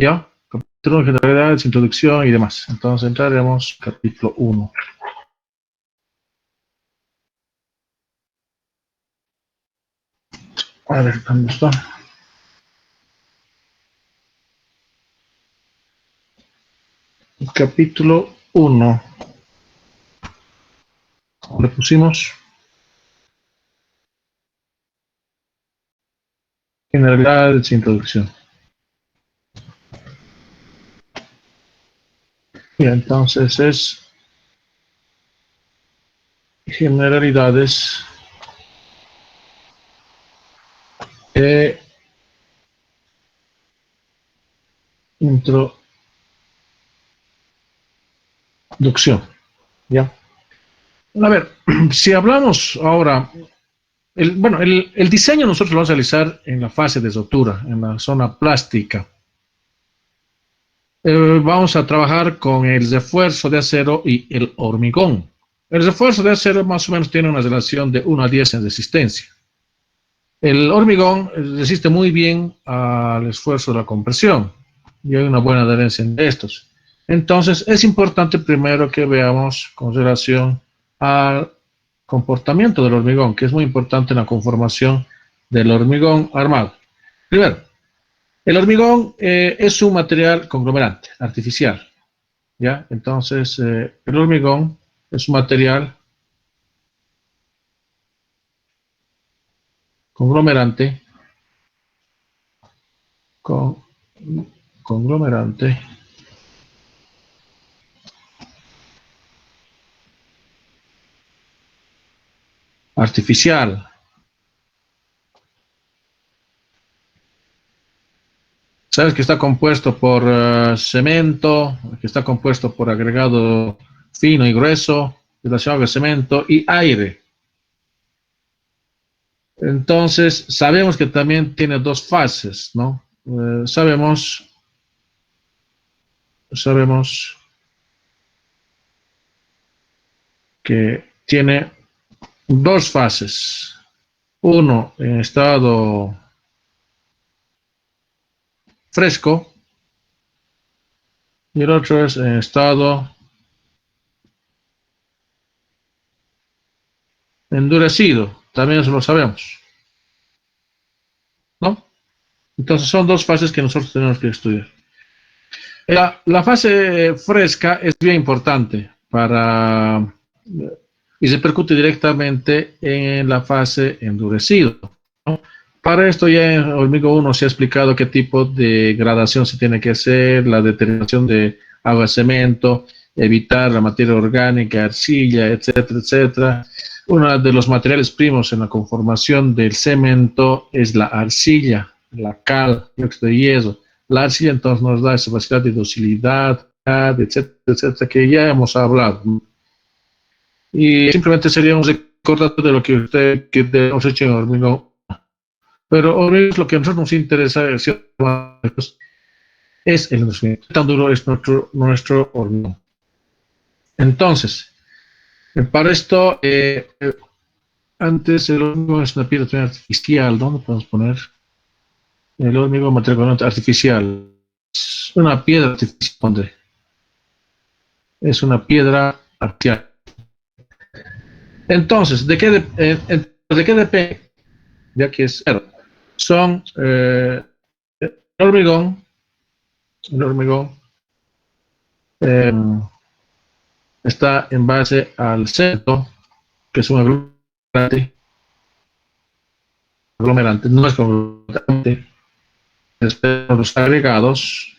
¿Ya? Capítulo 1, generalidades, introducción y demás. Entonces entraremos capítulo 1. A ver, ¿dónde está? Capítulo 1. Le pusimos generalidades, introducción. Y entonces es generalidades e introducción. ¿Ya? A ver, si hablamos ahora, el diseño nosotros lo vamos a realizar en la fase de soltura, en la zona plástica. Vamos a trabajar con el refuerzo de acero y el hormigón. El refuerzo de acero más o menos tiene una relación de 1 a 10 en resistencia. El hormigón resiste muy bien al esfuerzo de la compresión y hay una buena adherencia entre estos. Entonces, es importante primero que veamos con relación al comportamiento del hormigón, que es muy importante en la conformación del hormigón armado. Primero, el hormigón es un material conglomerante, artificial, ¿ya? Entonces, el hormigón es un material conglomerante, con, conglomerante artificial. Sabes que está compuesto por cemento, que está compuesto por agregado fino y grueso, relacionado al cemento y aire. Entonces, sabemos que también tiene dos fases, ¿no? Sabemos que tiene dos fases. Uno en estado fresco y el otro es en estado endurecido. También eso lo sabemos, ¿no? Entonces son dos fases que nosotros tenemos que estudiar. La fase fresca es bien importante para y se percute directamente en la fase endurecido, ¿no? Para esto ya en Hormigo 1 se ha explicado qué tipo de gradación se tiene que hacer, la determinación de agua-cemento, evitar la materia orgánica, arcilla, etcétera, etcétera. Uno de los materiales primos en la conformación del cemento es la arcilla, la cal, dióxido de hierro. La arcilla entonces nos da esa capacidad de docilidad, etcétera, etcétera, que ya hemos hablado. Y simplemente sería un recordatorio de lo que usted que hemos hecho en Hormigón. Pero hormigón es lo que a nosotros nos interesa es el endurecimiento. Tan duro es nuestro hormigón. Entonces, para esto, antes el hormigón es una piedra artificial. ¿Dónde podemos poner el hormigón material artificial? Es una piedra artificial. ¿Dónde? Es una piedra artificial. Entonces, ¿de qué depende? Ya que es son el hormigón, el hormigón eh, está en base al cemento, que es un aglomerante, no es conglomerante, los agregados,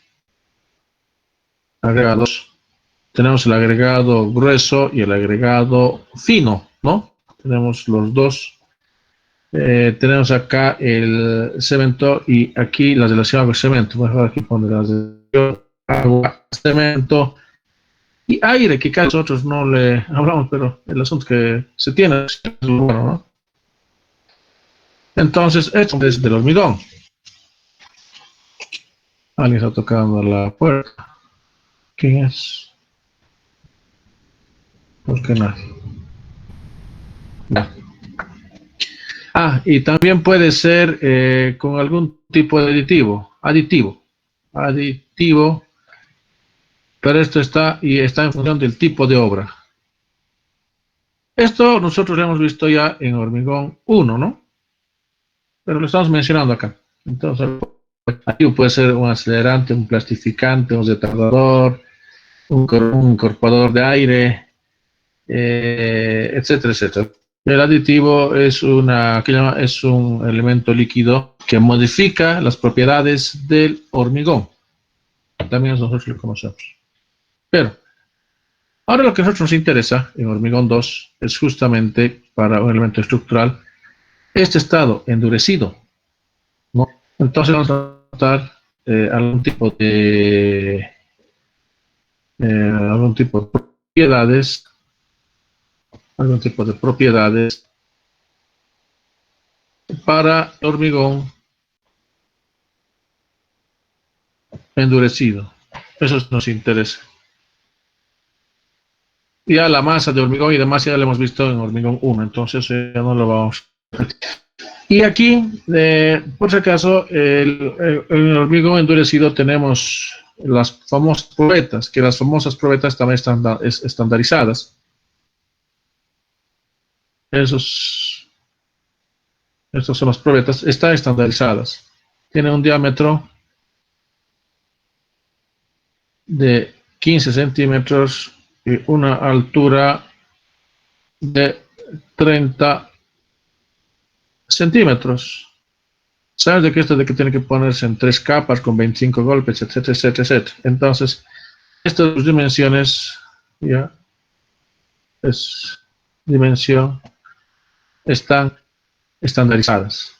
tenemos el agregado grueso y el agregado fino, ¿no? Tenemos los dos. Tenemos acá el cemento y aquí la relación agua-cemento. Mejor aquí poner la relación agua-cemento y aire, que casi nosotros no le hablamos, pero el asunto que se tiene es bueno, ¿no? Entonces, esto es del hormigón. Alguien está tocando la puerta. ¿Quién es? ¿Por qué nadie? No. Y también puede ser con algún tipo de aditivo. aditivo, pero esto está en función del tipo de obra. Esto nosotros lo hemos visto ya en hormigón 1, ¿no? Pero lo estamos mencionando acá. Entonces, aquí puede ser un acelerante, un plastificante, un retardador, un incorporador de aire, etcétera, etcétera. El aditivo es es un elemento líquido que modifica las propiedades del hormigón. También nosotros lo conocemos. Pero ahora lo que a nosotros nos interesa en hormigón 2 es justamente para un elemento estructural este estado endurecido, ¿no? Entonces vamos a tratar algún tipo de propiedades, para el hormigón endurecido. Eso nos interesa. Ya la masa de hormigón y demás ya la hemos visto en hormigón 1, entonces ya no lo vamos a repetir. Y aquí, por si acaso, en el hormigón endurecido tenemos las famosas probetas, que las famosas probetas también están estandarizadas. Estas son las probetas, están estandarizadas. Tiene un diámetro de 15 centímetros y una altura de 30 centímetros. ¿Sabes de qué esto de que tiene que ponerse en 3 capas con 25 golpes, etcétera, etcétera, etcétera? Entonces, estas dimensiones ya es dimensión están estandarizadas.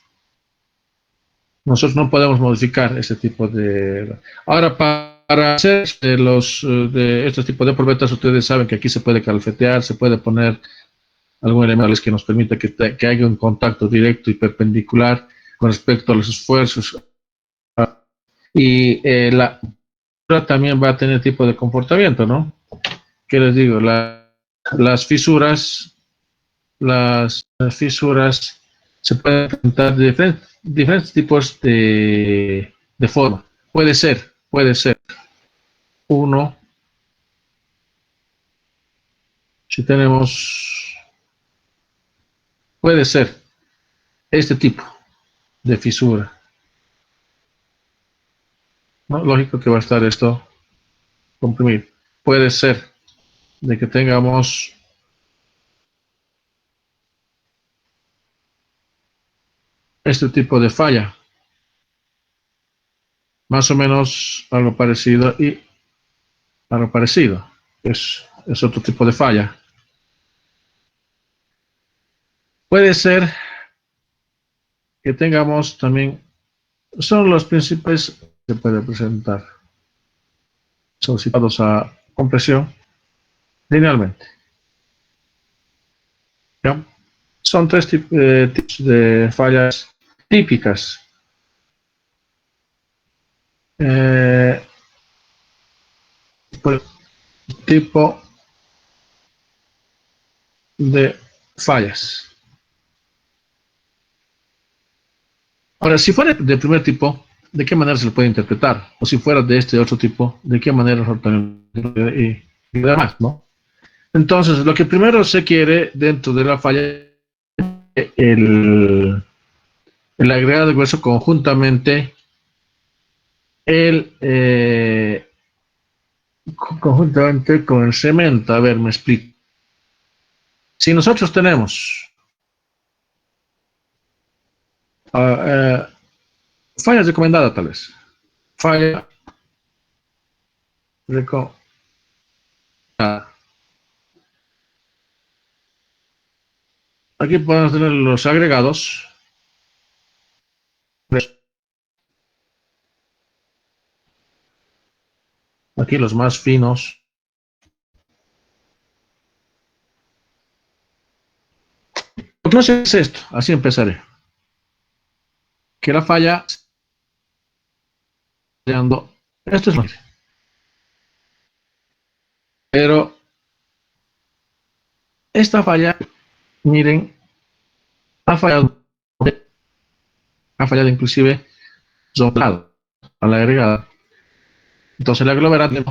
Nosotros no podemos modificar ese tipo de... Ahora, para hacer de estos tipos de probetas, ustedes saben que aquí se puede calfetear, se puede poner algún elemento que nos permita que haya un contacto directo y perpendicular con respecto a los esfuerzos. Y la también va a tener tipo de comportamiento, ¿no? ¿Qué les digo? Las fisuras, las fisuras se pueden presentar de diferentes tipos de forma. Puede ser uno, si tenemos, puede ser este tipo de fisura, ¿no? Lógico que va a estar esto comprimido. Puede ser de que tengamos este tipo de falla, más o menos algo parecido y algo parecido. Es otro tipo de falla. Puede ser que tengamos también, son los principales que se puede presentar, solicitados a compresión linealmente. ¿Ya? Son tres tipos de fallas típicas. Por tipo de fallas. Ahora, si fuera del primer tipo, ¿de qué manera se lo puede interpretar? O si fuera de este otro tipo, ¿de qué manera y demás, ¿no? Entonces, lo que primero se quiere dentro de la falla es el agregado de hueso el, eh, conjuntamente con el cemento. A ver, me explico. Si nosotros tenemos uh, fallas recomendadas, tal vez. Falla recomendada. Aquí podemos tener los agregados. Aquí los más finos. Lo que no sé es esto, así empezaré. Que la falla, esto es lo que. Pero esta falla, miren, ha fallado, inclusive doblado a la agregada. Entonces el aglomerante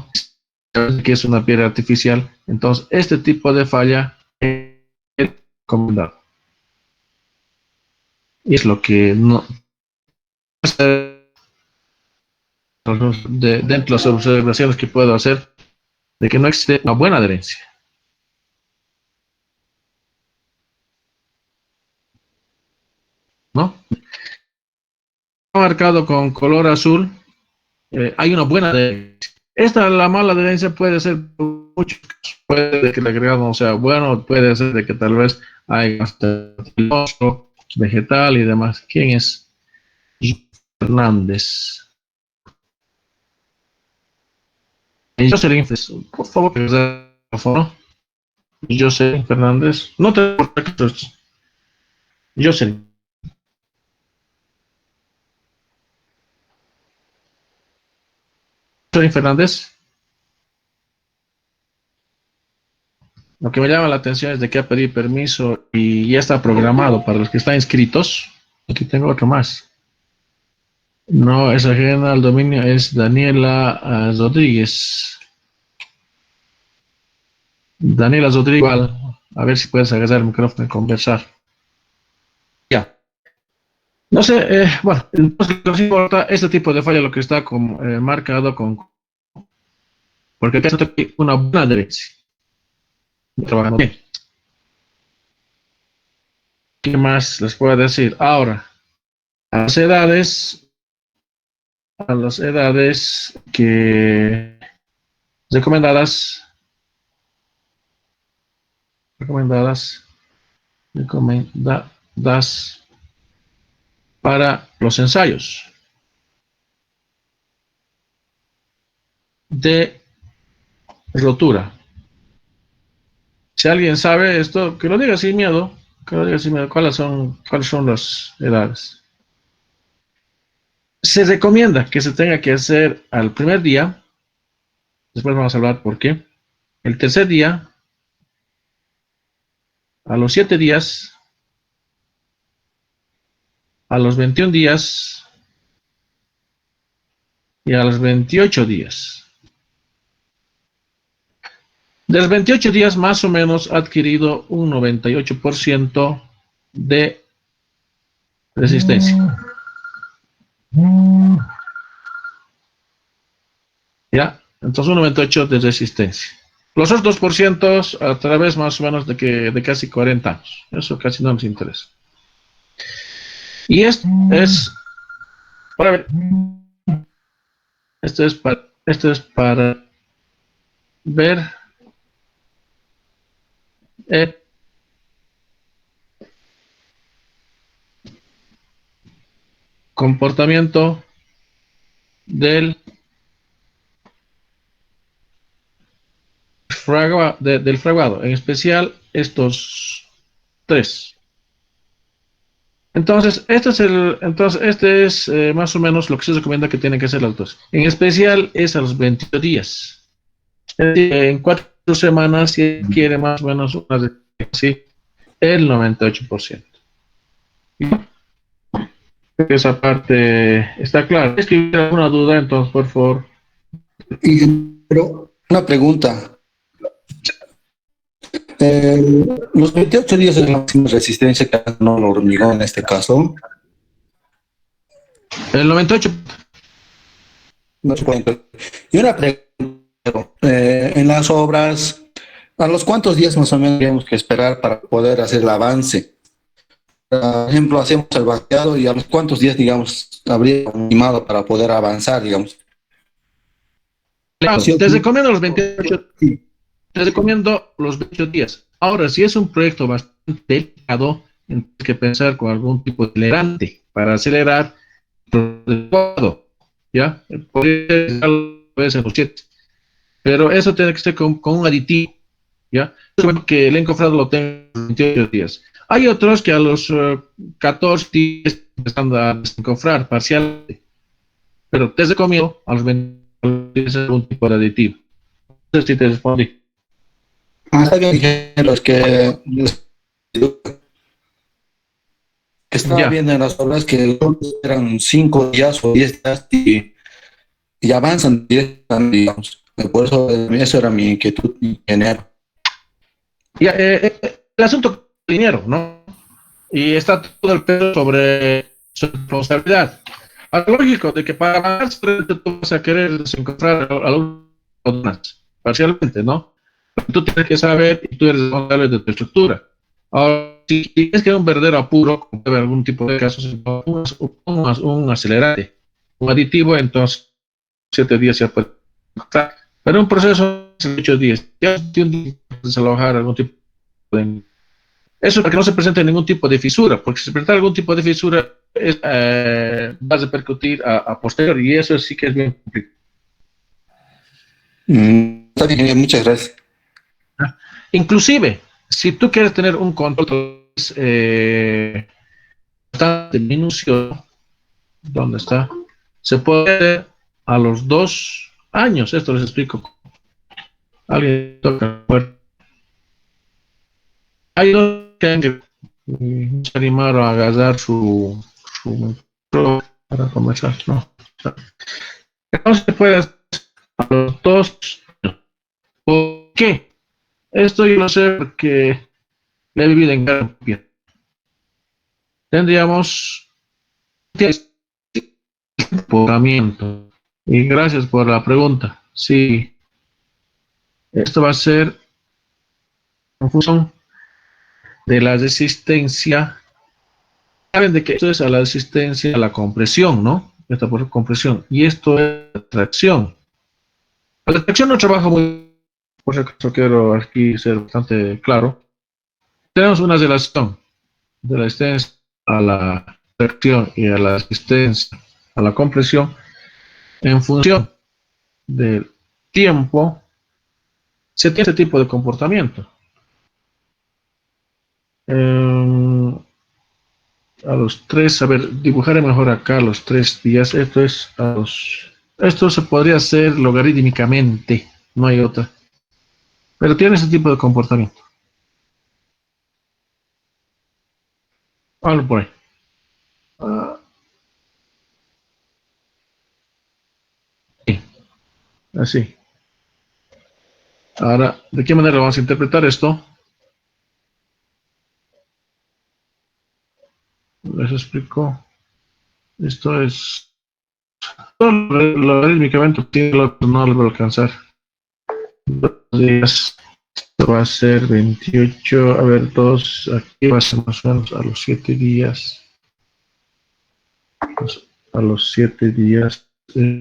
que es una piedra artificial. Entonces este tipo de falla es recomendado. Y es lo que no dentro de las observaciones que puedo hacer de que no existe una buena adherencia, ¿no? Marcado con color azul, hay una buena adherencia. La mala adherencia puede ser mucho, puede que el agregado no sea bueno, puede ser de que tal vez hay vegetal y demás. ¿Quién es? Fernández. Jocelyn, por favor, Jocelyn Fernández. No te Jocelyn. Jocelyn Fernández. Lo que me llama la atención es de que ha pedido permiso y ya está programado para los que están inscritos. Aquí tengo otro más. No es ajena al dominio, es Daniela Rodríguez. Daniela Rodríguez, igual. A ver si puedes agarrar el micrófono y conversar. Ya. No sé, bueno, entonces nos importa este tipo de falla, lo que está marcado con. Porque acá está una buena adherencia. Trabajando bien. ¿Qué más les puedo decir? Ahora, a las edades que recomendadas, recomendadas, recomendadas para los ensayos de rotura. Si alguien sabe esto, que lo diga sin miedo, que lo diga sin miedo, cuáles son las edades. Se recomienda que se tenga que hacer al primer día, después vamos a hablar por qué, el tercer día, a los 7 días, a los 21 días y a los 28 días. De los 28 días más o menos ha adquirido un 98% de resistencia. ¿Ya? Entonces un 98% de resistencia. Los otros 2% a través más o menos de casi 40 años. Eso casi no nos interesa. Y esto es, para ver, esto es para ver el comportamiento del fraguado, en especial estos tres. Entonces, este es más o menos lo que se recomienda que tienen que hacer los dos. En especial es a los 28 días. En 4 semanas, si quiere más o menos así, el 98%. Esa parte está clara. Si hubiera alguna duda, entonces, por favor. Pero una pregunta. Los 28 días es la máxima resistencia que no el hormigón en este caso. El 98. No se puede. Y una pregunta. En las obras, ¿a los cuántos días más o menos tenemos que esperar para poder hacer el avance? Por ejemplo, hacemos el vaciado y a los cuántos días, digamos, habría estimado para poder avanzar, digamos. Te recomiendo los 28. Te recomiendo los 28 días. Ahora, si es un proyecto bastante delicado, tienes que pensar con algún tipo de acelerante para acelerar todo, ¿ya? Puede ser los 7. Pero eso tiene que ser con un aditivo, ¿ya? Es bueno que el encofrado lo tenga en 28 días. Hay otros que a los 14 días están a desencofrar parcialmente, pero te recomiendo a los 20 días algún tipo de aditivo. No sé si te respondí. Está bien, dijeron que estaba Ya. viendo en las obras que eran 5 días o 10 días y avanzan directamente, digamos. Por eso, eso era mi inquietud general. Ya, el asunto del dinero, ¿no? Y está todo el peso sobre su responsabilidad. Es lógico de que para más tú vas a querer encontrar algunas, parcialmente, ¿no? Pero tú tienes que saber y tú eres responsable de tu estructura. Ahora, si es que hay un verdadero apuro, como debe algún tipo de casos, un acelerante, un aditivo, entonces 7 días ya puede estar. Pero un proceso de 8 días, ya tiene que desalojar algún tipo de... Eso para que no se presente ningún tipo de fisura, porque si se presenta algún tipo de fisura, va a repercutir a posterior, y eso sí que es bien complicado. Está bien, muchas gracias. Inclusive, si tú quieres tener un control bastante minucioso, ¿dónde está? Se puede hacer a los 2 años, esto les explico. Alguien toca la puerta. Hay dos que se animaron a agarrar su micro para conversar, ¿no? No se puede hacer a los 2 años. ¿Por qué? Esto yo lo sé porque le he vivido en carne propia. Tendríamos comportamiento. Y gracias por la pregunta. Sí, esto va a ser en función de la resistencia. Saben de que esto es a la resistencia a la compresión, ¿no? Esta por compresión. Y esto es tracción. La tracción no trabaja muy, por si acaso quiero aquí ser bastante claro. Tenemos una relación de la resistencia a la tracción y a la resistencia a la compresión en función del tiempo se tiene este tipo de comportamiento. Eh, a los 3, a ver, dibujaré mejor acá los 3 días. Esto se podría hacer logarítmicamente, no hay otra. Pero tiene ese tipo de comportamiento. Hablo por ahí. Ah, sí, así. Ahora, ¿de qué manera vamos a interpretar esto? Les explico. Esto es logarítmicamente, no lo voy a alcanzar. 2 días. Esto va a ser 28, a ver, 2, aquí va a ser más o menos a los 7 días. A los 7 días,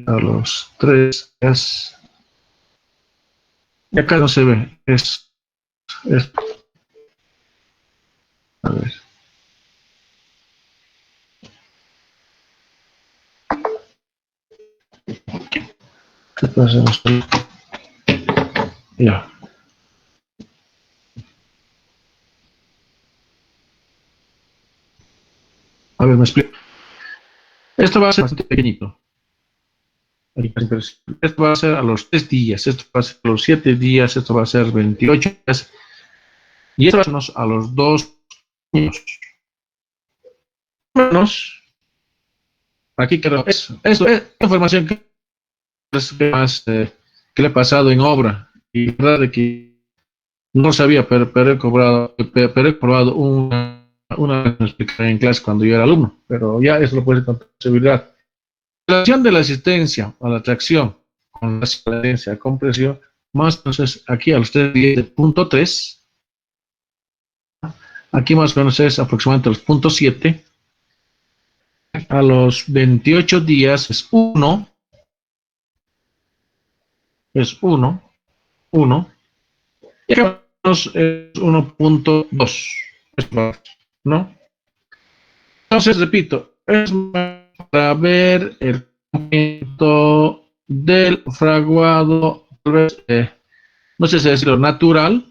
a los 3 días. Y acá no se ve, es a ver. ¿Qué pasa? Ya. A ver, me explico. Esto va a ser bastante pequeñito. Esto va a ser a los 3 días, esto va a ser a los 7 días, esto va a ser 28 días. Y esto va a ser a los 2 años. Menos, aquí creo, eso es información que es más que le he pasado en obra. Y la verdad de que no sabía, pero he probado una explicación en clase cuando yo era alumno, pero ya eso lo puede con seguridad. La relación de la asistencia a la tracción con la asistencia a compresión, más entonces aquí a los 3.10.3, aquí más o menos es aproximadamente los 0.7, a los 28 días es 1, y acá es 1.2, ¿no? Entonces, repito, es para ver el momento del fraguado, tal vez, no sé si decirlo, natural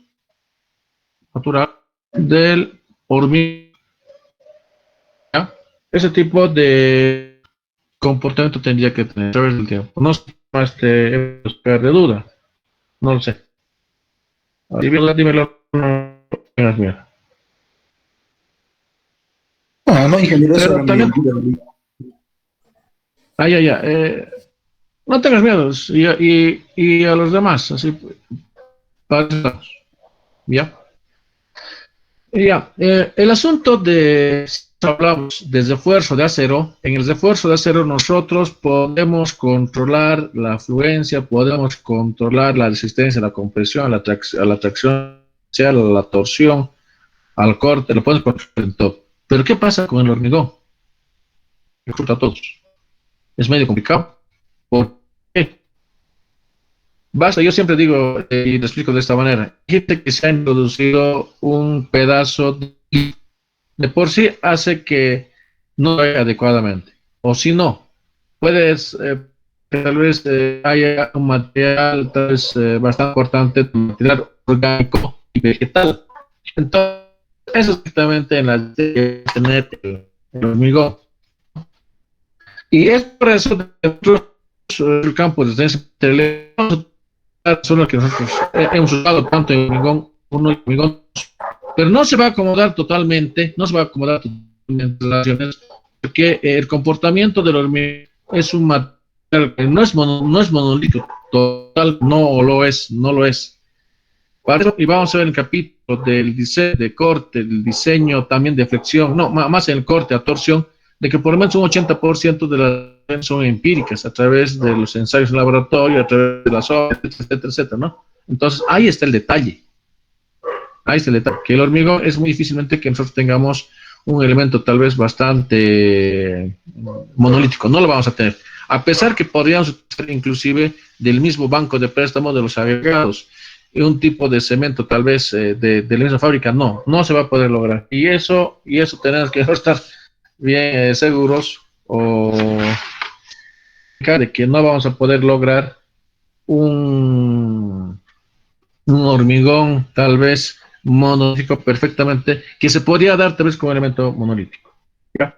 del hormigón. Ese tipo de comportamiento tendría que tener a través del tiempo. No sé más de duda, no lo sé. Dímelo. Mira. No, ingeniero, eso Pero era mi también, duda. ya. No tengas miedo, y a los demás, así, para eso estamos, ¿ya? Ya, el asunto de, si hablamos de refuerzo de acero, en el refuerzo de acero nosotros podemos controlar la fluencia, podemos controlar la resistencia, la compresión, a la tracción, a la torsión, al corte, lo podemos controlar en todo. Pero ¿qué pasa con el hormigón? Resulta a todos. Es medio complicado. ¿Por qué? Basta, yo siempre digo, y lo explico de esta manera, hay gente que se ha introducido un pedazo de por sí hace que no vaya adecuadamente. O si no, puedes, tal vez haya un material tal vez, bastante importante, material orgánico y vegetal. Entonces, eso es exactamente en la de tener el hormigón. Y es por eso que nosotros, el campo de ciencia son los que nosotros hemos usado tanto en hormigón 1 y hormigón 2. Pero no se va a acomodar totalmente, no se va a acomodar totalmente en relaciones, porque el comportamiento del hormigón es un material que no es monolítico, total, no lo es, no lo es. Para eso, y vamos a ver el capítulo del diseño de corte, el diseño también de flexión, no, más en el corte a torsión, de que por lo menos un 80% de las son empíricas a través de los ensayos en laboratorio, a través de las obras, etcétera, etcétera, ¿no? Entonces, ahí está el detalle. Ahí está el detalle. Que el hormigón es muy difícilmente que nosotros tengamos un elemento tal vez bastante monolítico. No lo vamos a tener. A pesar que podríamos utilizar inclusive del mismo banco de préstamo de los agregados y un tipo de cemento tal vez de la misma fábrica, no se va a poder lograr. Y eso tenemos que estar bien seguros o de que no vamos a poder lograr un, un hormigón tal vez monolítico perfectamente, que se podría dar tal vez como elemento monolítico. ¿Ya?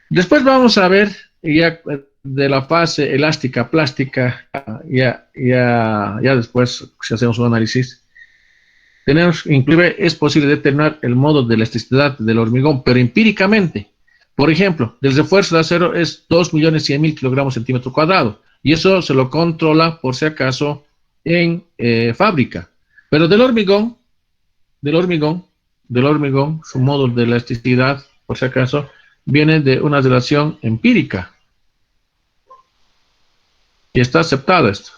Después vamos a ver ya de la fase elástica, plástica, ya después, si hacemos un análisis, tenemos, inclusive es posible determinar el modo de elasticidad del hormigón, pero empíricamente. Por ejemplo, del refuerzo de acero es 2.100.000 kilogramos centímetro cuadrado, y eso se lo controla, por si acaso, en fábrica. Pero del hormigón, del hormigón, su modo de elasticidad, por si acaso, viene de una relación empírica. Y está aceptada esto.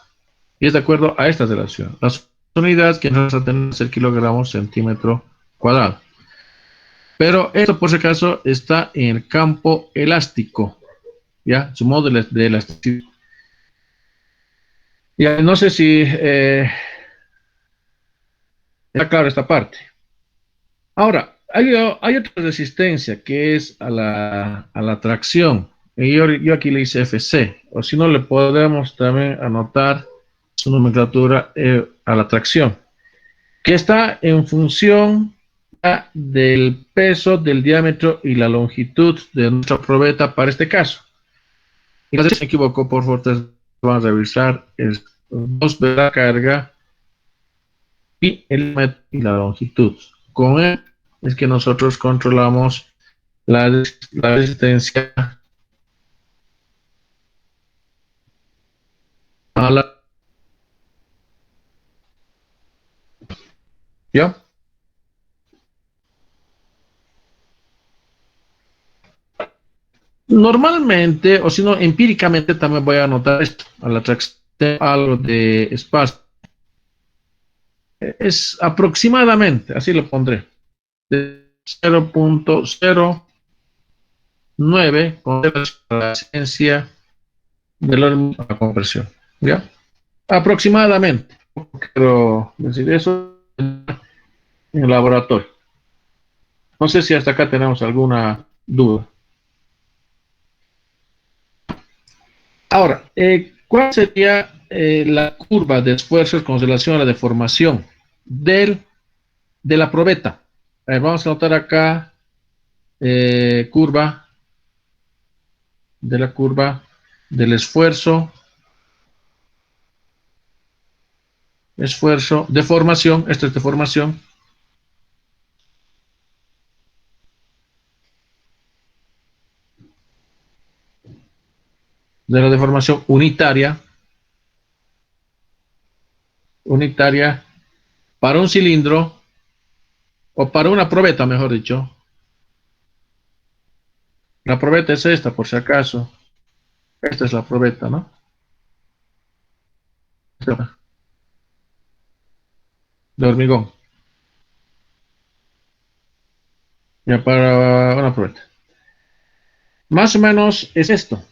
Y es de acuerdo a esta relación. Las unidades que nosotros tenemos es el kilogramo centímetro cuadrado. Pero esto, por si acaso, está en el campo elástico. ¿Ya? Su modo de elasticidad. Ya, no sé si está claro esta parte. Ahora, hay otra resistencia que es a la tracción. Y yo aquí le hice FC, o si no, le podemos también anotar su nomenclatura a la tracción, que está en función del peso, del diámetro y la longitud de nuestra probeta para este caso. Y si me equivoco, por favor, vamos a revisar el 2 de la carga y y la longitud. Con él es que nosotros controlamos la resistencia a la... ¿Ya? Normalmente, o si no, empíricamente también voy a anotar esto, a la tracción, algo de espacio. Es aproximadamente, así lo pondré, de 0.09 con la esencia del orden a la compresión. ¿Ya? Aproximadamente. Quiero decir eso en el laboratorio. No sé si hasta acá tenemos alguna duda. Ahora, ¿cuál sería la curva de esfuerzos con relación a la deformación de la probeta? Vamos a notar acá curva de la curva del esfuerzo, deformación, esto es deformación, de la deformación unitaria, unitaria para un cilindro, o para una probeta, mejor dicho. La probeta es esta, por si acaso. Esta es la probeta, ¿no? De hormigón. Ya para una probeta. Más o menos es esto.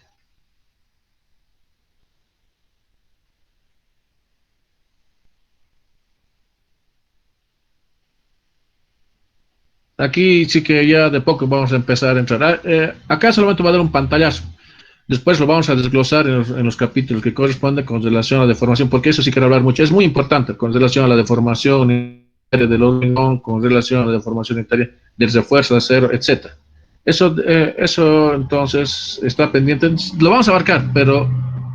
Aquí sí que ya de poco vamos a empezar a entrar. Acá solamente va a dar un pantallazo. Después lo vamos a desglosar en los capítulos que corresponden con relación a la deformación, porque eso sí quiero hablar mucho. Es muy importante con relación a la deformación unitaria del hormigón, con relación a la deformación unitaria del refuerzo de acero, etcétera. Eso entonces está pendiente. Lo vamos a abarcar, pero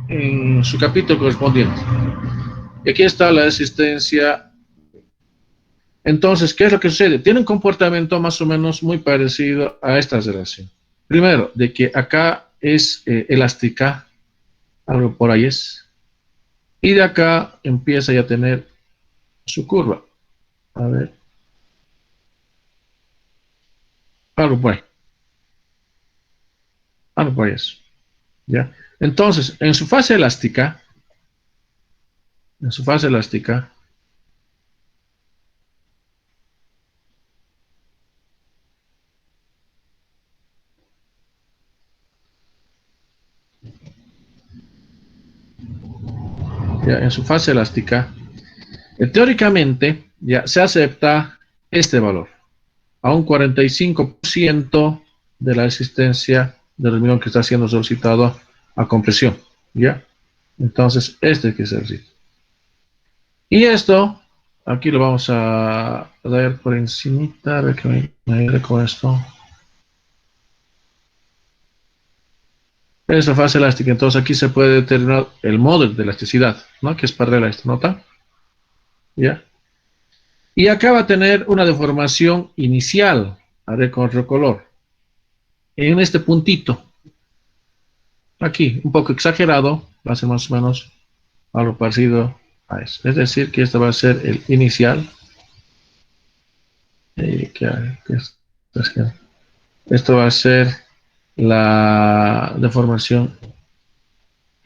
en su capítulo correspondiente. Y aquí está la existencia. Entonces, ¿qué es lo que sucede? Tiene un comportamiento más o menos muy parecido a esta relación. Primero, de que acá es elástica, algo por ahí es, y de acá empieza ya a tener su curva. A ver, algo por ahí, algo por ahí es. ¿Ya? Entonces, en su fase elástica, ya, en su fase elástica, teóricamente ya se acepta este valor a un 45% de la existencia del hormigón que está siendo solicitado a compresión. ¿Ya? Entonces, este que es el ritmo. Y esto, aquí lo vamos a dar por encimita, a ver que me ayude con esto. Es la fase elástica, entonces aquí se puede determinar el módulo de elasticidad, ¿no? Que es paralela a esta nota. ¿Ya? Y acá va a tener una deformación inicial, haré con otro color, en este puntito, aquí, un poco exagerado, va a ser más o menos algo parecido a eso. Es decir, que este va a ser el inicial. Que esto va a ser la deformación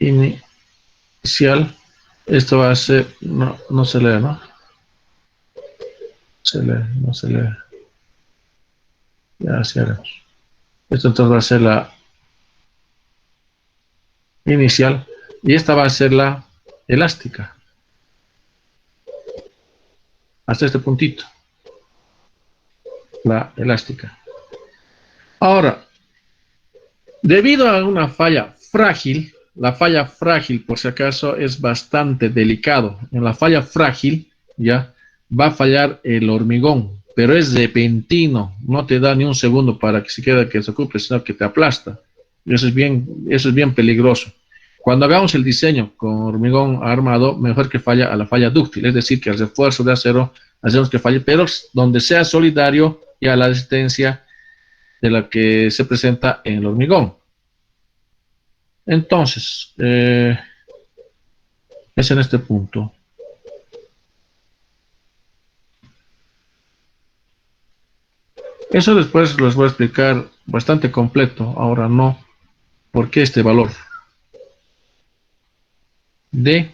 inicial. Esto va a ser, no, no se lee, ¿no? Se lee, no se lee. Ya, así haremos. Esto entonces va a ser la inicial y esta va a ser la elástica. Hasta este puntito. La elástica. Ahora, debido a una falla frágil, la falla frágil, por si acaso, es bastante delicado. En la falla frágil, ya, va a fallar el hormigón, pero es repentino, no te da ni un segundo para que se quede que se ocupe, sino que te aplasta. Y eso es bien peligroso. Cuando hagamos el diseño con hormigón armado, mejor que falla a la falla dúctil, es decir, que el refuerzo de acero hacemos que falle, pero donde sea solidario y a la resistencia de la que se presenta en el hormigón. Entonces, es en este punto. Eso después les voy a explicar bastante completo, ahora no, por qué este valor de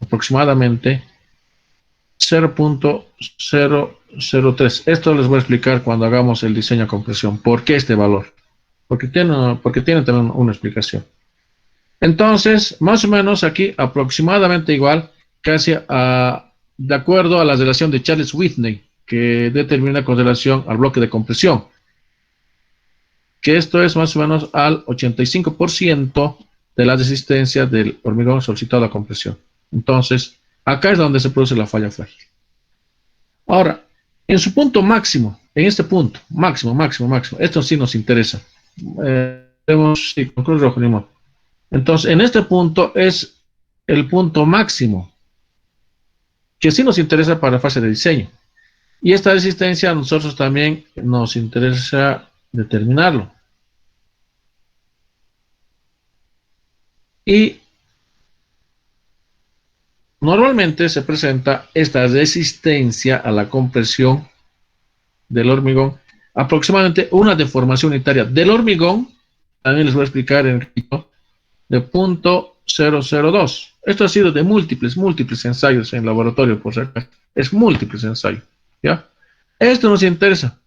aproximadamente 0.003. Esto les voy a explicar cuando hagamos el diseño a compresión. ¿Por qué este valor? Porque tiene también una explicación. Entonces, más o menos aquí aproximadamente igual, casi de acuerdo a la relación de Charles Whitney, que determina con relación al bloque de compresión, que esto es más o menos al 85% de la resistencia del hormigón solicitado a la compresión. Entonces, acá es donde se produce la falla frágil. Ahora, en su punto máximo, en este punto, máximo, esto sí nos interesa. Vemos sí, con cruz rojo, limón. Entonces, en este punto es el punto máximo que sí nos interesa para la fase de diseño. Y esta resistencia a nosotros también nos interesa determinarlo. Y Normalmente se presenta esta resistencia a la compresión del hormigón, aproximadamente una deformación unitaria del hormigón, también les voy a explicar en el de 0.002. Esto ha sido de múltiples ensayos en laboratorio, por si acaso. Es múltiples ensayos, ¿ya? Esto nos interesa,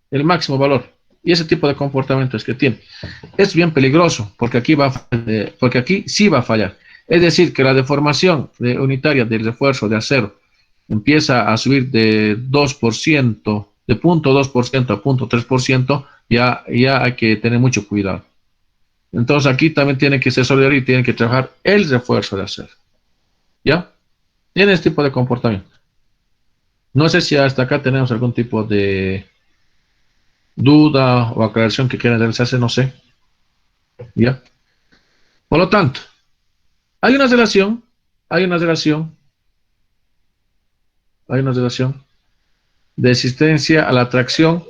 el máximo valor. Y ese tipo de comportamientos que tiene. Es bien peligroso, porque aquí sí va a fallar. Es decir, que la deformación unitaria del refuerzo de acero empieza a subir de 2%, de 0.2% a 0.3%, ya hay que tener mucho cuidado. Entonces aquí también tiene que ser solidario y tiene que trabajar el refuerzo de acero. ¿Ya? Tiene este tipo de comportamiento. No sé si hasta acá tenemos algún tipo de duda o aclaración que quieran realizarse, no sé. ¿Ya? Por lo tanto, hay una relación, hay una relación, hay una relación de existencia a la tracción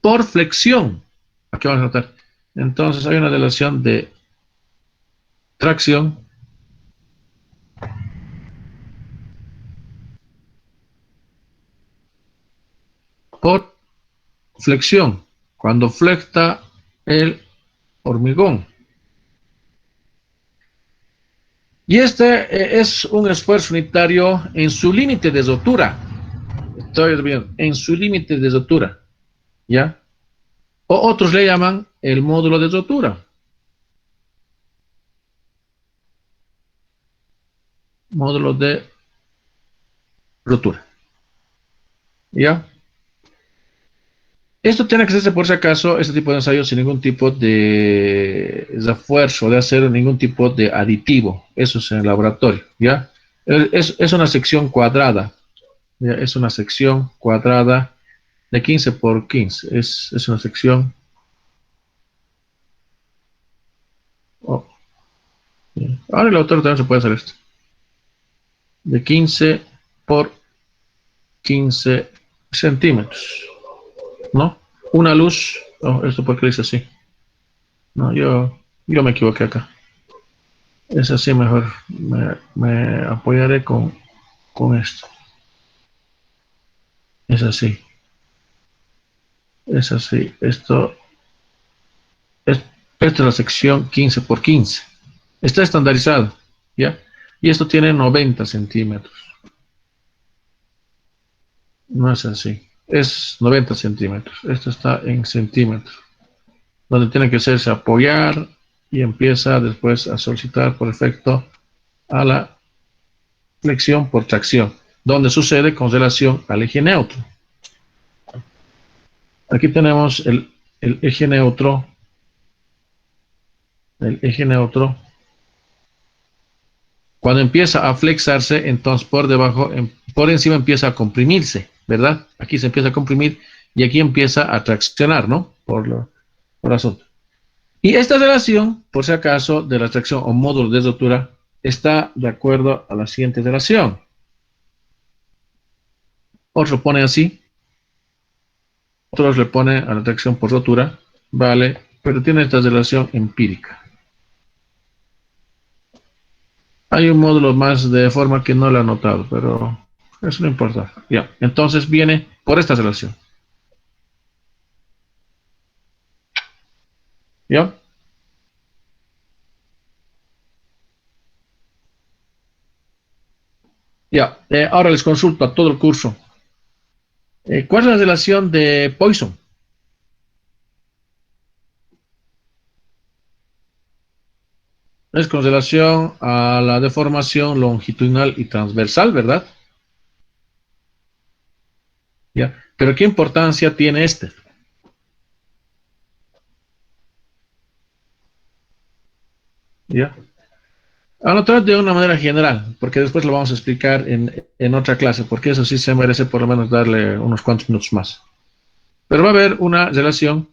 por flexión. Aquí vamos a notar. Entonces hay una relación de tracción por flexión, cuando flecta el hormigón. Y este es un esfuerzo unitario en su límite de rotura. Estoy bien, en su límite de rotura. ¿Ya? O otros le llaman el módulo de rotura. Módulo de rotura. ¿Ya? Esto tiene que hacerse por si acaso, este tipo de ensayo sin ningún tipo de refuerzo, de hacer ningún tipo de aditivo. Eso es en el laboratorio, ¿ya? Es una sección cuadrada, ¿ya? Es una sección cuadrada de 15 por 15. Es una sección. Oh, ¿ya? Ahora el autor también se puede hacer esto. De 15 por 15 centímetros, ¿no? Una luz. Oh, esto porque dice así. No, yo me equivoqué acá. Es así mejor. Me apoyaré con esto. Es así. Es así. Es, esta es la sección 15 por 15. Está estandarizado. ¿Ya? Y esto tiene 90 centímetros. No es así. Es 90 centímetros. Esto está en centímetros. Donde tiene que hacerse apoyar y empieza después a solicitar por efecto a la flexión por tracción, donde sucede con relación al eje neutro. Aquí tenemos el eje neutro, el eje neutro. Cuando empieza a flexarse, entonces por debajo, por encima empieza a comprimirse, ¿verdad? Aquí se empieza a comprimir y aquí empieza a traccionar, ¿no? Por asunto. Y esta relación, por si acaso, de la tracción o módulo de rotura, está de acuerdo a la siguiente relación. Otro pone así, otros le pone a la tracción por rotura, ¿vale? Pero tiene esta relación empírica. Hay un módulo más de forma que no lo he anotado, pero eso no importa. Ya, entonces viene por esta relación. ¿Ya? Ya, ahora les consulto a todo el curso. ¿Cuál es la relación de Poisson? Es con relación a la deformación longitudinal y transversal, ¿verdad? ¿Ya? Pero ¿qué importancia tiene este? ¿Ya? Anotar de una manera general, porque después lo vamos a explicar en otra clase, porque eso sí se merece por lo menos darle unos cuantos minutos más. Pero va a haber una relación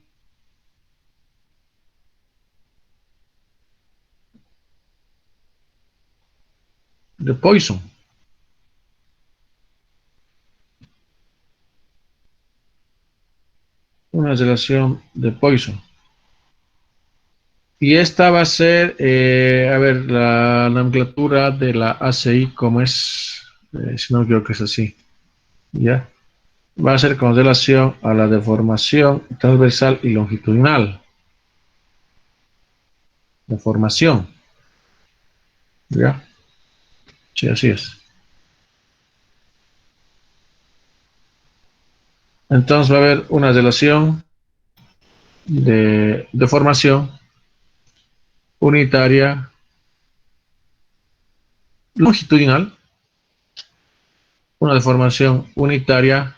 de Poisson. Una relación de Poisson. Y esta va a ser, a ver, la nomenclatura de la ACI, como es, si no creo que es así, ¿ya? Va a ser con relación a la deformación transversal y longitudinal. Deformación, ¿ya? Sí, así es. Entonces va a haber una relación de deformación unitaria longitudinal, una deformación unitaria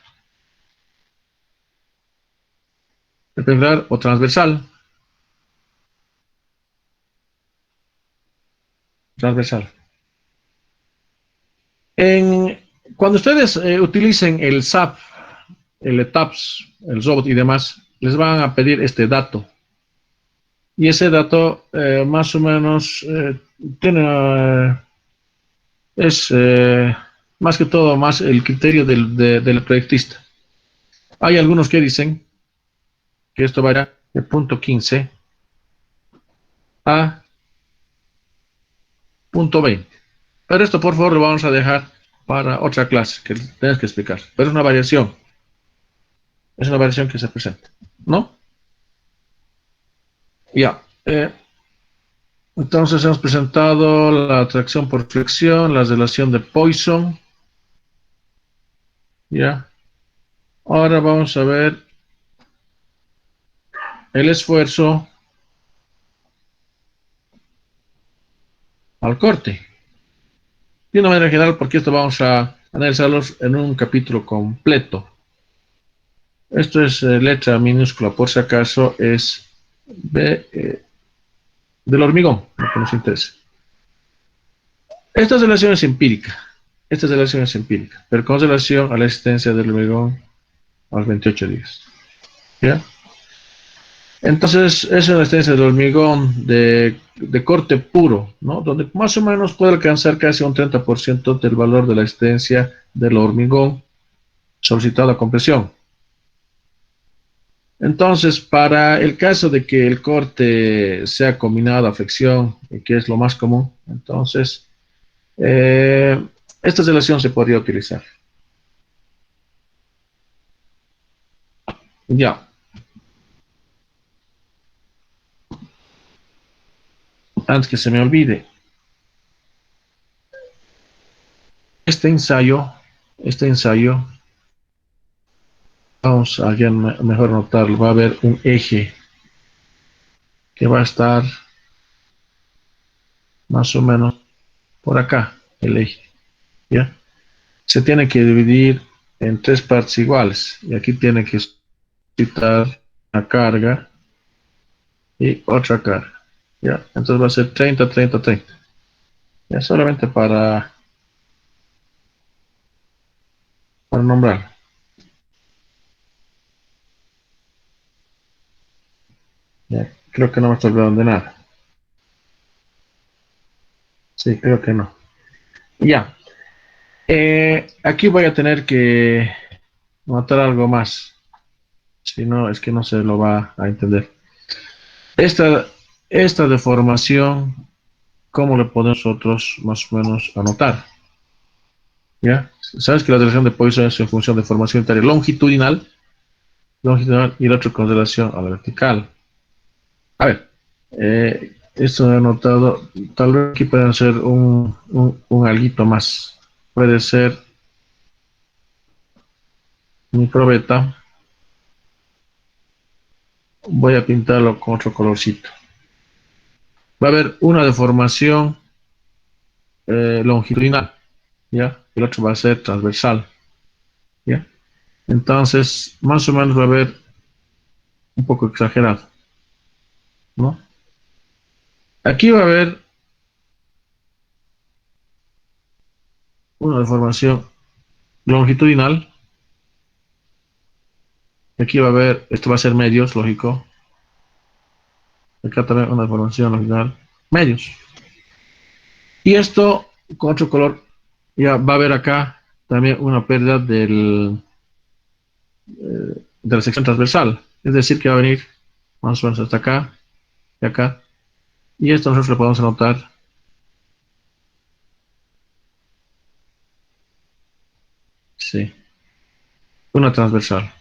perpendicular o transversal. Transversal. En, cuando ustedes utilicen el SAP, el ETAPS, el SOBOT y demás, les van a pedir este dato. Y ese dato más o menos tiene, es más que todo más el criterio del proyectista. Hay algunos que dicen que esto va de punto 15 a punto 20. Pero esto por favor lo vamos a dejar para otra clase que tienes que explicar. Pero es una variación que se presenta, ¿no? Ya. Entonces hemos presentado la atracción por flexión, la relación de Poisson, ¿ya? Ahora vamos a ver el esfuerzo al corte. De una manera general, porque esto vamos a analizarlos en un capítulo completo. Esto es letra minúscula, por si acaso, es B del hormigón, lo que nos interesa. Esta relación es empírica. Esta relación es empírica, pero con relación a la existencia del hormigón a los 28 días. ¿Ya? Entonces, es una resistencia del hormigón de corte puro, ¿no? Donde más o menos puede alcanzar casi un 30% del valor de la resistencia del hormigón solicitado a compresión. Entonces, para el caso de que el corte sea combinado a flexión, que es lo más común, entonces, esta relación se podría utilizar. Ya, antes que se me olvide, este ensayo, este ensayo, vamos a ya mejor notarlo, va a haber un eje que va a estar más o menos por acá, el eje, ¿ya? Se tiene que dividir en tres partes iguales, y aquí tiene que quitar una carga y otra carga, ¿ya? Entonces va a ser 30, 30, 30, ya solamente para nombrar. Ya, creo que no me estoy olvidando de nada. Sí, creo que no. Ya, aquí voy a tener que notar algo más, si no es que no se lo va a entender. Esta, esta deformación, ¿cómo le podemos nosotros más o menos anotar? ¿Ya? Sabes que la dirección de Poisson es en función de formación unitaria longitudinal, longitudinal y el otro con relación a la vertical. A ver, esto he anotado, tal vez aquí pueden hacer un alguito más. Puede ser mi probeta. Voy a pintarlo con otro colorcito. Va a haber una deformación longitudinal, ¿ya? El otro va a ser transversal, ¿ya? Entonces, más o menos va a haber un poco exagerado, ¿no? Aquí va a haber una deformación longitudinal. Aquí va a haber, esto va a ser medios, lógico. Acá también una deformación longitudinal, medios. Y esto, con otro color, ya va a haber acá también una pérdida de la sección transversal. Es decir, que va a venir más o menos hasta acá y acá. Y esto nosotros lo podemos anotar. Sí, una transversal.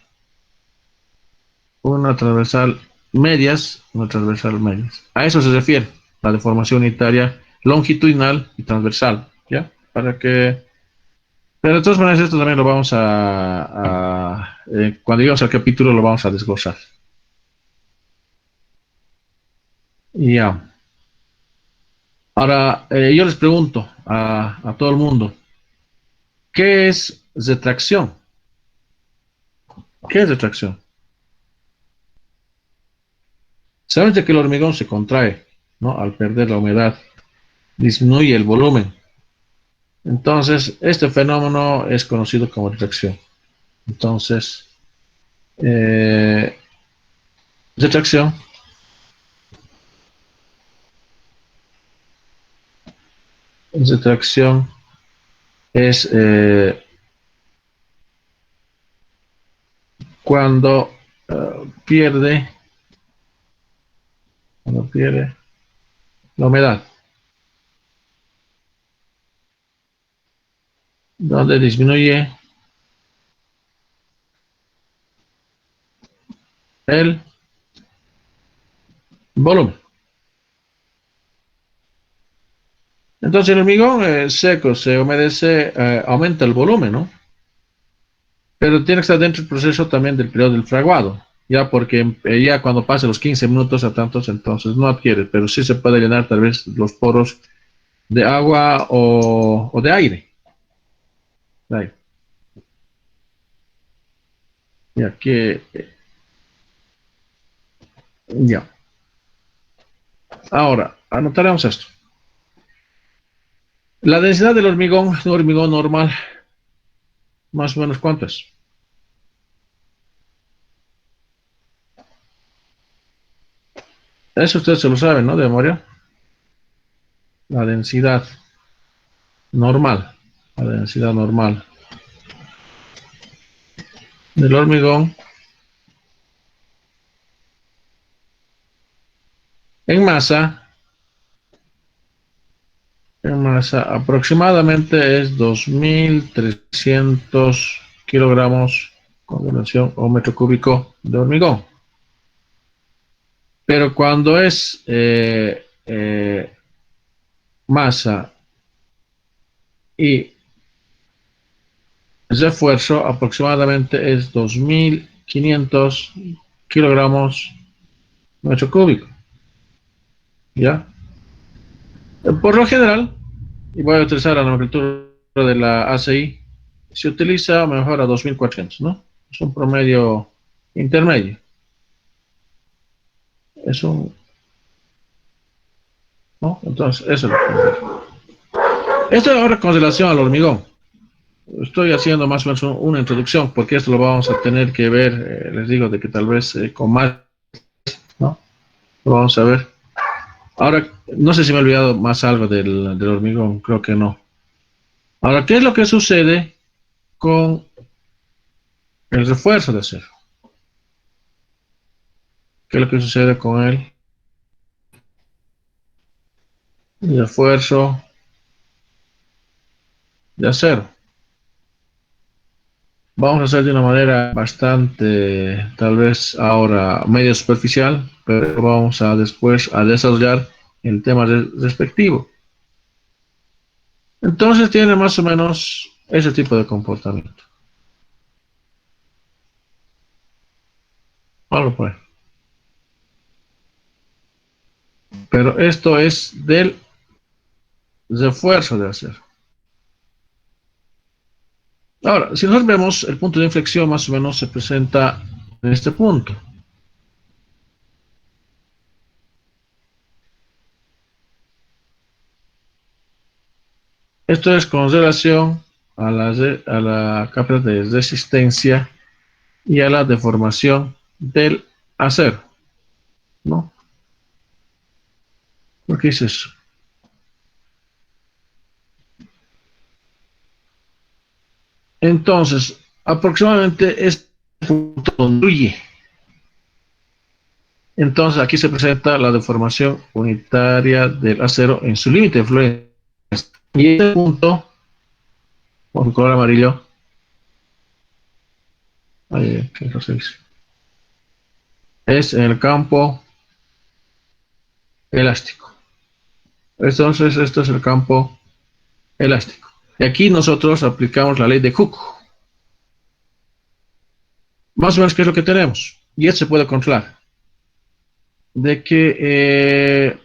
Una transversal medias, una transversal medias. A eso se refiere la deformación unitaria longitudinal y transversal, ¿ya? Para que... Pero de todas maneras esto también lo vamos cuando lleguemos al capítulo lo vamos a desglosar. Ya. Ahora, yo les pregunto a todo el mundo, ¿qué es retracción? ¿Qué es retracción? Sabes de que el hormigón se contrae, ¿no? Al perder la humedad, disminuye el volumen. Entonces, este fenómeno es conocido como retracción. Entonces, eh, retracción retracción es cuando pierde, cuando pierde la humedad, donde disminuye el volumen. Entonces el hormigón seco se humedece, aumenta el volumen, ¿no? Pero tiene que estar dentro del proceso también del periodo del fraguado, ya porque ya cuando pase los 15 minutos a tantos, entonces no adquiere, pero sí se puede llenar tal vez los poros de agua o de aire. Ahí. Ya que, ya. Ahora, anotaremos esto. La densidad del hormigón, de un hormigón normal, más o menos ¿cuántas? Eso ustedes se lo saben, ¿no? De memoria. La densidad normal. La densidad normal del hormigón en masa, aproximadamente es 2.300 kilogramos con relación a un metro cúbico de hormigón. Pero cuando es masa y refuerzo, aproximadamente es 2.500 kilogramos metro cúbico. ¿Ya? Por lo general, y voy a utilizar la nomenclatura de la ACI, se utiliza mejor a 2.400, ¿no? Es un promedio intermedio. Es un, ¿no? Entonces, eso es lo que... Esto ahora con relación al hormigón. Estoy haciendo más o menos una introducción, porque esto lo vamos a tener que ver, les digo, de que tal vez con más, ¿no? Lo vamos a ver. Ahora, no sé si me he olvidado más algo del hormigón, creo que no. Ahora, ¿qué es lo que sucede con el refuerzo de acero? ¿Qué es lo que sucede con el refuerzo de acero? Vamos a hacer de una manera bastante, tal vez ahora medio superficial, pero vamos a después a desarrollar el tema respectivo. Entonces tiene más o menos ese tipo de comportamiento. Vamos pues. Pero esto es del refuerzo de acero. Ahora, si nosotros vemos el punto de inflexión, más o menos se presenta en este punto. Esto es con relación a la capa de resistencia y a la deformación del acero, ¿no? ¿Por qué es eso? Entonces, aproximadamente este punto construye. Entonces aquí se presenta la deformación unitaria del acero en su límite de fluencia. Y este punto, con color amarillo, es en el campo elástico. Entonces esto es el campo elástico. Y aquí nosotros aplicamos la ley de Hooke. Más o menos, ¿qué es lo que tenemos? Y esto se puede controlar. De que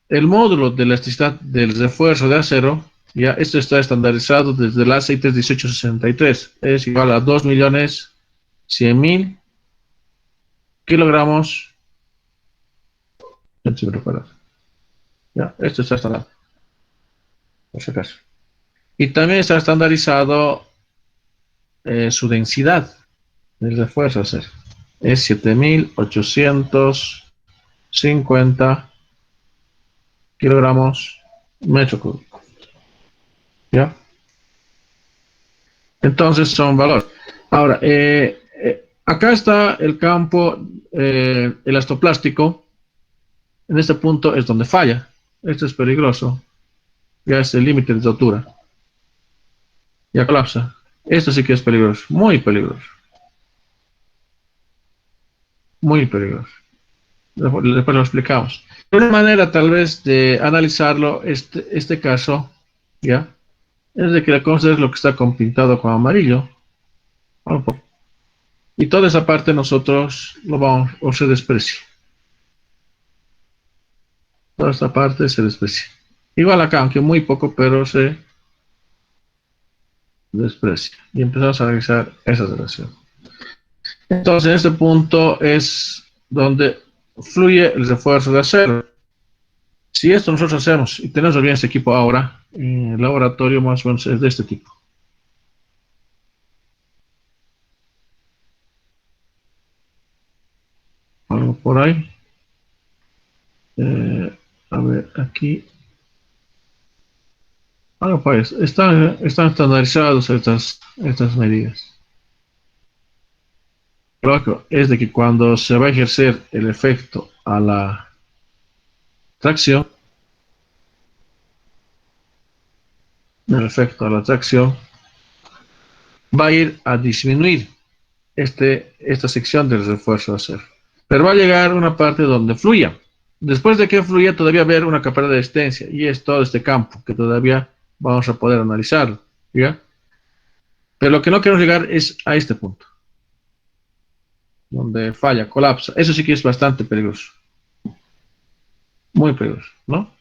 el módulo de elasticidad del refuerzo de acero, ya esto está estandarizado desde el ACI 1863, es igual a 2.100.000 kilogramos. Ya, esto está estandarizado, por si acaso. Y también está estandarizado su densidad del refuerzo de acero. Es 7.850 kilogramos metro cúbico. ¿Ya? Entonces son valores. Ahora, acá está el campo elastoplástico. En este punto es donde falla. Esto es peligroso. Ya es el límite de altura. Ya colapsa. Esto sí que es peligroso. Muy peligroso. Muy peligroso. Después lo explicamos. Una manera tal vez de analizarlo, este caso, ¿ya? Es de que la cosa es lo que está pintado con amarillo. Y toda esa parte nosotros lo vamos, o se desprecia. Toda esta parte se desprecia. Igual acá, aunque muy poco, pero se desprecia. Y empezamos a realizar esa relación. Entonces, en este punto es donde fluye el refuerzo de acero. Si esto nosotros hacemos y tenemos bien este equipo ahora, en el laboratorio más o menos es de este tipo. Algo por ahí. A ver, aquí. Algo por ahí. Están estandarizados estas medidas. Lo que es de que cuando se va a ejercer el efecto a la tracción, va a ir a disminuir esta sección del refuerzo de acero. Pero va a llegar una parte donde fluya. Después de que fluya, todavía va a haber una capa de resistencia y es todo este campo que todavía vamos a poder analizarlo. ¿Ya? Pero lo que no queremos llegar es a este punto, donde falla, colapsa. Eso sí que es bastante peligroso. Muy peligroso, ¿no?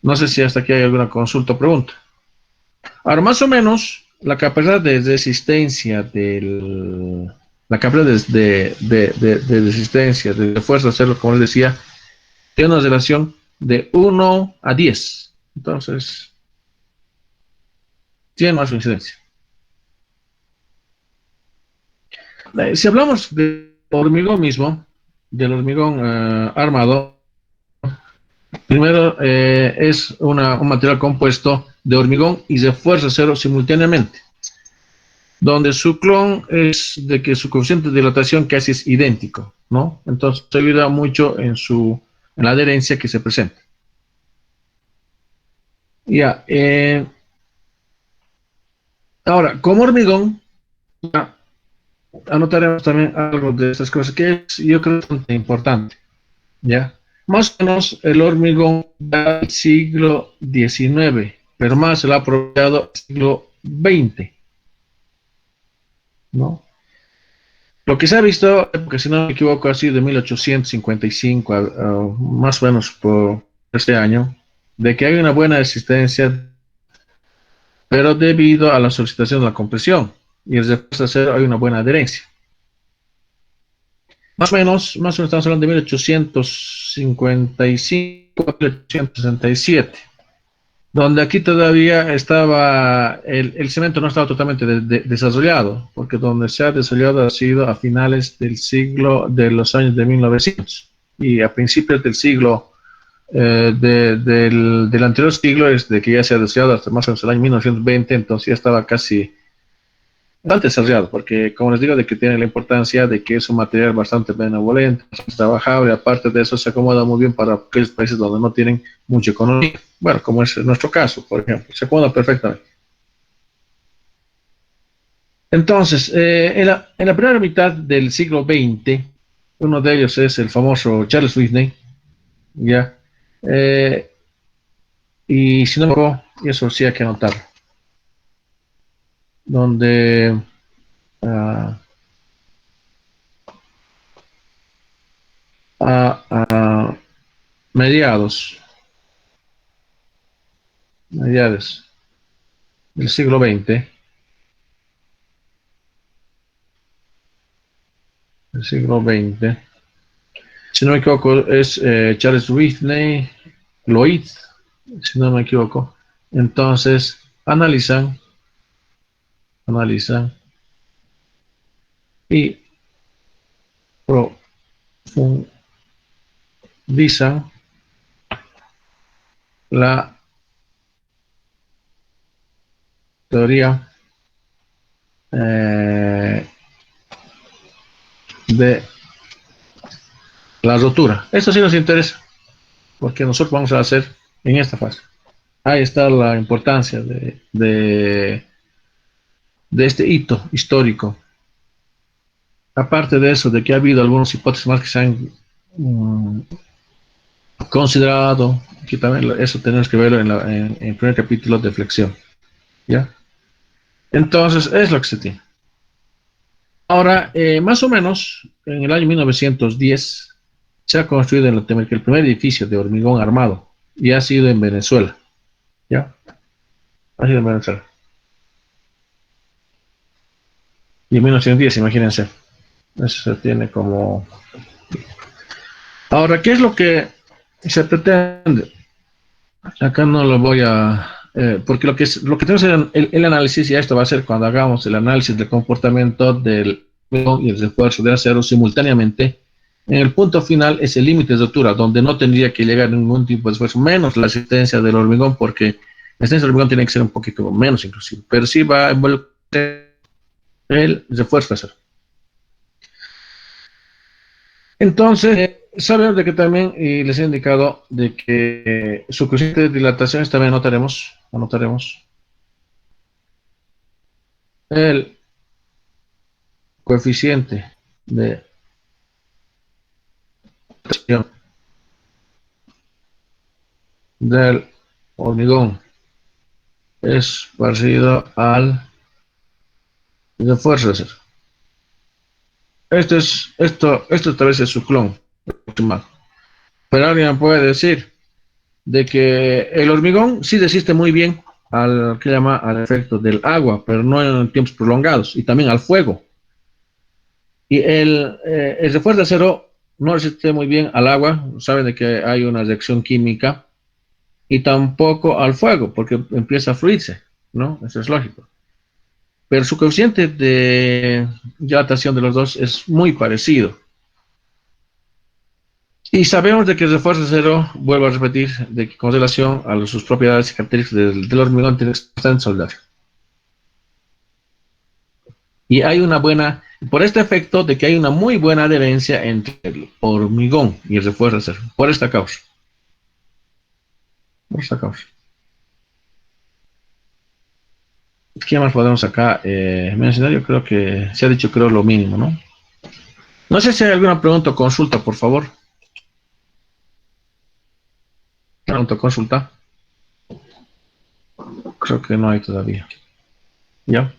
No sé si hasta aquí hay alguna consulta o pregunta. Ahora, más o menos, la capacidad de resistencia la capacidad de resistencia, de fuerza de acero, como les decía, tiene una relación de 1 a 10. Entonces, tiene más incidencia. Si hablamos de hormigón mismo, del hormigón armado, primero es un material compuesto de hormigón y de fuerza de acero simultáneamente, donde su clon es de que su coeficiente de dilatación casi es idéntico, ¿no? Entonces se ayuda mucho en la adherencia que se presenta. Ya, ahora, como hormigón, ya, anotaremos también algo de estas cosas que es, yo creo, bastante importante, ¿ya? Más o menos el hormigón del siglo XIX, pero más se lo ha aprovechado el siglo XX, ¿no? Lo que se ha visto, porque si no me equivoco, ha sido de 1855, más o menos por este año, de que hay una buena resistencia, pero debido a la solicitación de la compresión y el refuerzo de acero hay una buena adherencia. Más o menos estamos hablando de 1855 a 1867, donde aquí todavía estaba, el cemento no estaba totalmente desarrollado, porque donde se ha desarrollado ha sido a finales de los años de 1900 y a principios del siglo, del anterior siglo es de que ya se ha desarrollado hasta más o menos el año 1920, entonces ya estaba casi bastante desarrollado, porque como les digo, de que tiene la importancia de que es un material bastante benevolente, bastante trabajable, aparte de eso se acomoda muy bien para aquellos países donde no tienen mucha economía, bueno, como es nuestro caso, por ejemplo, se acomoda perfectamente. Entonces, en la primera mitad del siglo XX, uno de ellos es el famoso Charles Whitney, ¿ya? Eh, y si no me equivoco, y eso sí hay que anotar, donde uh, a mediados, mediados del siglo XX, del siglo XX, si no me equivoco, es Charles Whitney, Lloyd, si no me equivoco. Entonces, analizan y profundizan la teoría eh, de la rotura. Esto sí nos interesa, porque nosotros vamos a hacer en esta fase. Ahí está la importancia de este hito histórico. Aparte de eso, de que ha habido algunas hipótesis más que se han considerado, que también eso tenemos que verlo en el primer capítulo de flexión. ¿Ya? Entonces, es lo que se tiene. Ahora, más o menos, en el año 1910, se ha construido en Latinoamérica el primer edificio de hormigón armado y ha sido en Venezuela. ¿Ya? Ha sido en Venezuela. Y en 1910, imagínense. Eso se tiene como... Ahora, ¿qué es lo que se pretende? Acá no lo voy a... porque lo que tenemos el análisis, y esto va a ser cuando hagamos el análisis del comportamiento del y el refuerzo de acero simultáneamente, en el punto final es el límite de rotura, donde no tendría que llegar ningún tipo de esfuerzo, menos la resistencia del hormigón, porque la resistencia del hormigón tiene que ser un poquito menos inclusive, pero sí va a involucrar el refuerzo de acero. Entonces, sabemos de que también, y les he indicado, de que su coeficiente de dilatación también anotaremos el coeficiente de dilatación del hormigón es parecido al de fuerza de acero. Esto tal vez es su clon optimal. Pero alguien puede decir de que el hormigón sí resiste muy bien al que llama al efecto del agua, pero no en tiempos prolongados, y también al fuego. Y el refuerzo de acero no resiste muy bien al agua, saben de que hay una reacción química, y tampoco al fuego, porque empieza a fluirse, ¿no? Eso es lógico. Pero su coeficiente de dilatación de los dos es muy parecido. Y sabemos de que el refuerzo de acero, vuelvo a repetir, de que con relación a sus propiedades y características del hormigón tiene que ser bastante soldado. Y hay una buena, por este efecto de que hay una muy buena adherencia entre el hormigón y el refuerzo de acero, por esta causa. Por esta causa. ¿Qué más podemos acá mencionar? Yo creo que se ha dicho, creo, lo mínimo, ¿no? No sé si hay alguna pregunta o consulta, por favor. Pregunta o consulta. Creo que no hay todavía. ¿Ya?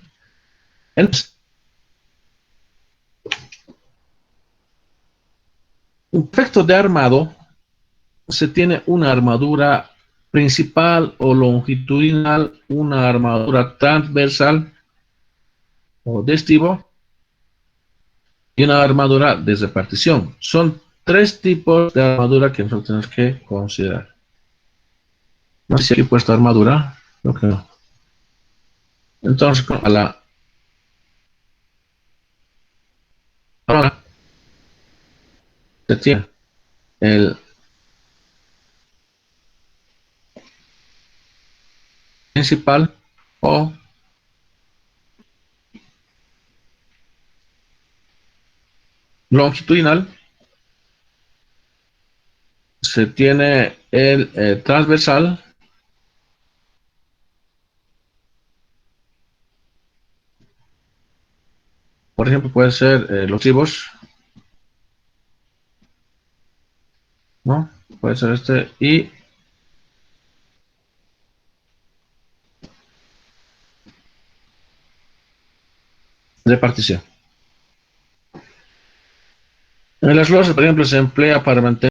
Entonces, efecto de armado, se tiene una armadura principal o longitudinal, una armadura transversal o de estivo y una armadura de repartición. Son tres tipos de armadura que nosotros tenemos que considerar. No sé si aquí he puesto armadura, creo que no. Entonces, a la armadura se tiene el principal o longitudinal se tiene el transversal, por ejemplo, puede ser los tribos, ¿no? Puede ser este, y repartición. En las losas, por ejemplo, se emplea para mantener